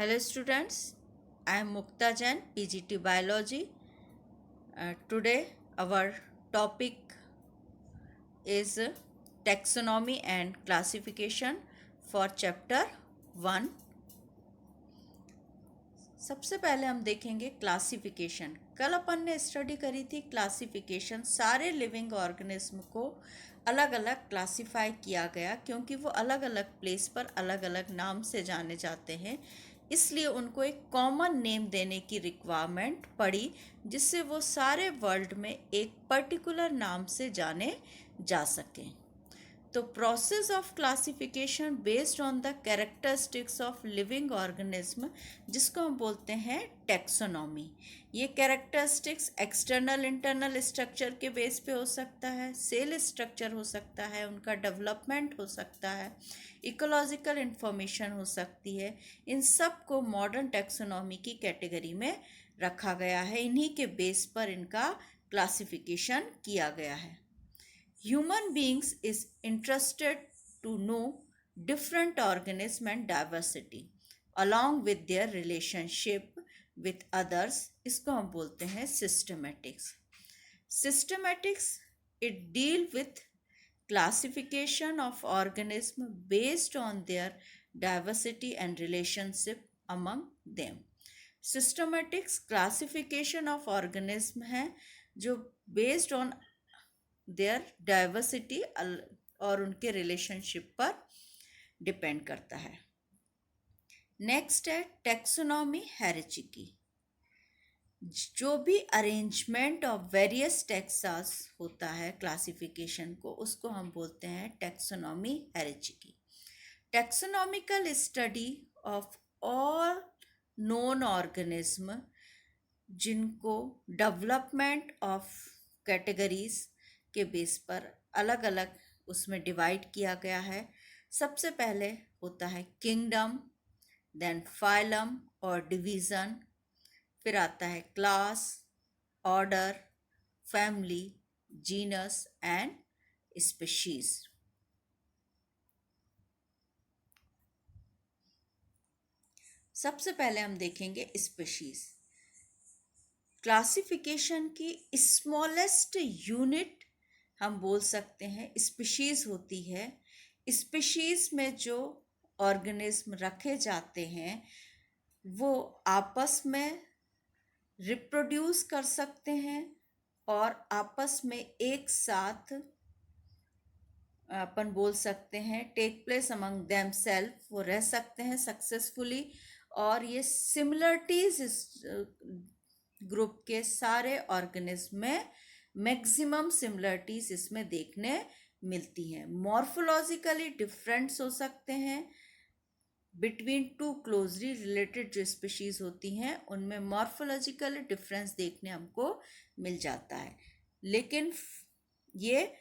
Hello students, I am Mukta Jain, PGT Biology. Today our topic is taxonomy and classification for chapter 1. सबसे पहले हम देखेंगे classification. कल अपन ने स्टडी करी थी क्लासिफिकेशन। सारे लिविंग ऑर्गेनिज्म को अलग अलग क्लासिफाई किया गया क्योंकि वो अलग अलग प्लेस पर अलग अलग नाम से जाने जाते हैं, इसलिए उनको एक कॉमन नेम देने की रिक्वायरमेंट पड़ी जिससे वो सारे वर्ल्ड में एक पर्टिकुलर नाम से जाने जा सकें। तो process of classification based on the characteristics of living organism, जिसको हम बोलते हैं टैक्सोनॉमी। ये कैरेक्टरिस्टिक्स एक्सटर्नल इंटरनल स्ट्रक्चर के बेस पे हो सकता है, सेल स्ट्रक्चर हो सकता है, उनका डेवलपमेंट हो सकता है, इकोलॉजिकल इंफॉर्मेशन हो सकती है। इन सब को मॉडर्न टैक्सोनॉमी की कैटेगरी में रखा गया है। इन्हीं के बेस पर इनका क्लासिफिकेशन किया गया है। Human beings is interested to know different organism and diversity along with their relationship with others. इसको हम बोलते हैं systematics. Systematics, it deal with classification of organism based on their diversity and relationship among them. Systematics classification of organism है जो based on there diversity और उनके relationship पर depend करता है। नेक्स्ट है टैक्सोनॉमी हायरार्की। जो भी अरेंजमेंट ऑफ वेरियस टैक्सास होता है क्लासिफिकेशन को, उसको हम बोलते हैं taxonomy hierarchy. Taxonomical study of all known organism जिनको डेवलपमेंट ऑफ कैटेगरीज के बेस पर अलग अलग उसमें डिवाइड किया गया है। सबसे पहले होता है किंगडम, देन फाइलम और डिवीज़न, फिर आता है class, order, family, genus and species. सबसे पहले हम देखेंगे स्पीशीज। क्लासिफिकेशन की स्मॉलेस्ट यूनिट हम बोल सकते हैं स्पीशीज़ होती है। स्पीशीज़ में जो ऑर्गेनिज्म रखे जाते हैं वो आपस में रिप्रोड्यूस कर सकते हैं और आपस में एक साथ अपन बोल सकते हैं take place among them self, वो रह सकते हैं सक्सेसफुली। और ये सिमिलरिटीज इस ग्रुप के सारे ऑर्गेनिज्म में मैक्सिमम सिमिलरिटीज इसमें देखने मिलती हैं। मॉर्फोलॉजिकली डिफरेंट्स हो सकते हैं बिटवीन टू क्लोजली रिलेटेड जो स्पीशीज होती हैं उनमें मॉर्फोलॉजिकल डिफरेंस देखने हमको मिल जाता है, लेकिन ये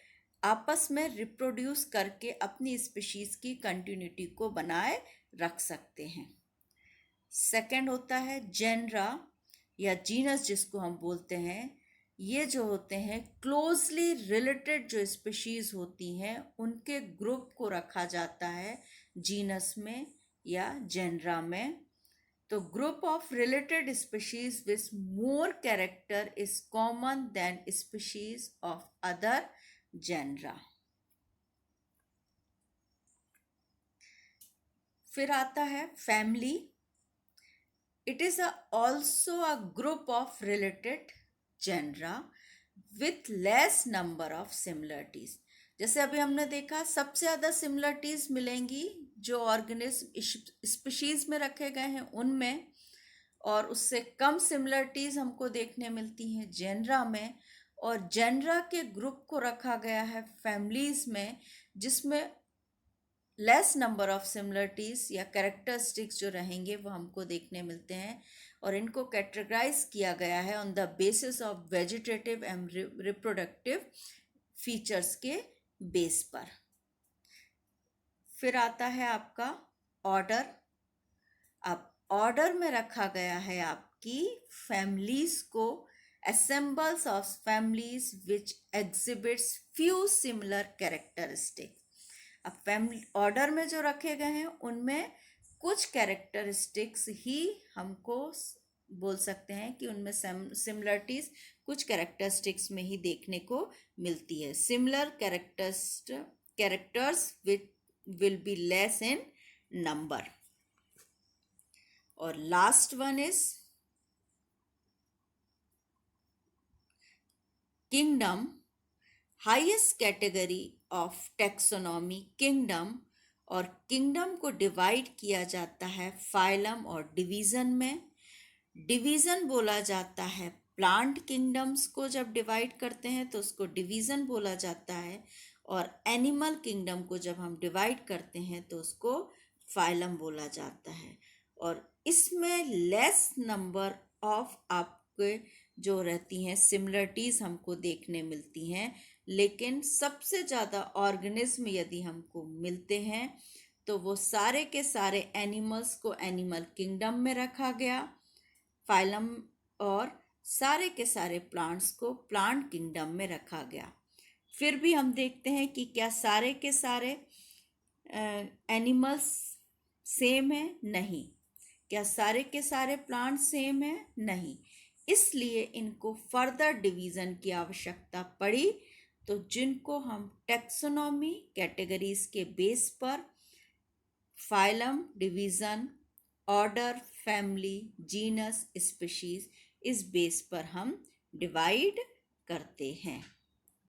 आपस में रिप्रोड्यूस करके अपनी स्पीशीज की कंटिन्यूटी को बनाए रख सकते हैं। सेकंड होता है जेनरा या जीनस जिसको हम बोलते हैं। ये जो होते हैं क्लोजली रिलेटेड जो स्पीशीज होती हैं उनके ग्रुप को रखा जाता है जीनस में या जेनरा में। तो group of related species with more character is common than species of other genera. फिर आता है family. It is also a group of related genera with less number of similarities. जैसे अभी हमने देखा सबसे ज़्यादा सिमिलरिटीज मिलेंगी जो ऑर्गेनिज्म स्पीशीज में रखे गए हैं उनमें, और उससे कम सिमिलरिटीज हमको देखने मिलती हैं जेनरा में। और जेनरा के ग्रुप को रखा गया है फैमिलीज में जिसमें लेस नंबर ऑफ सिमिलरिटीज या कैरेक्टरिस्टिक्स जो रहेंगे वो हमको देखने मिलते हैं। और इनको कैटेगराइज किया गया है on the basis of vegetative and reproductive features के बेस पर। फिर आता है आपका ऑर्डर। अब ऑर्डर में रखा गया है आपकी फैमिलीज को, assembles of families which exhibits few similar characteristics। अब फैमिली ऑर्डर में जो रखे गए हैं उनमें कुछ कैरेक्टरिस्टिक्स ही हमको बोल सकते हैं कि उनमें सिमिलरिटीज कुछ कैरेक्टरिस्टिक्स में ही देखने को मिलती है। Similar characters will be less in number. और last one is kingdom, highest category of taxonomy kingdom. और किंगडम को डिवाइड किया जाता है फाइलम और डिवीजन में। डिवीजन बोला जाता है प्लांट किंगडम्स को, जब डिवाइड करते हैं तो उसको डिवीजन बोला जाता है। और एनिमल किंगडम को जब हम डिवाइड करते हैं तो उसको फाइलम बोला जाता है। और इसमें लेस नंबर ऑफ आपके जो रहती हैं सिमिलरिटीज हमको देखने मिलती हैं, लेकिन सबसे ज़्यादा ऑर्गेनिज्म यदि हमको मिलते हैं तो वो सारे के सारे एनिमल्स को एनिमल किंगडम में रखा गया फाइलम, और सारे के सारे प्लांट्स को प्लांट किंगडम में रखा गया। फिर भी हम देखते हैं कि क्या सारे के सारे एनिमल्स सेम है? नहीं। क्या सारे के सारे प्लांट सेम है? नहीं। इसलिए इनको फर्दर डिवीज़न की आवश्यकता पड़ी। तो जिनको हम टैक्सोनॉमी कैटेगरीज के बेस पर phylum, division, order, family, genus, species, इस बेस पर हम डिवाइड करते हैं।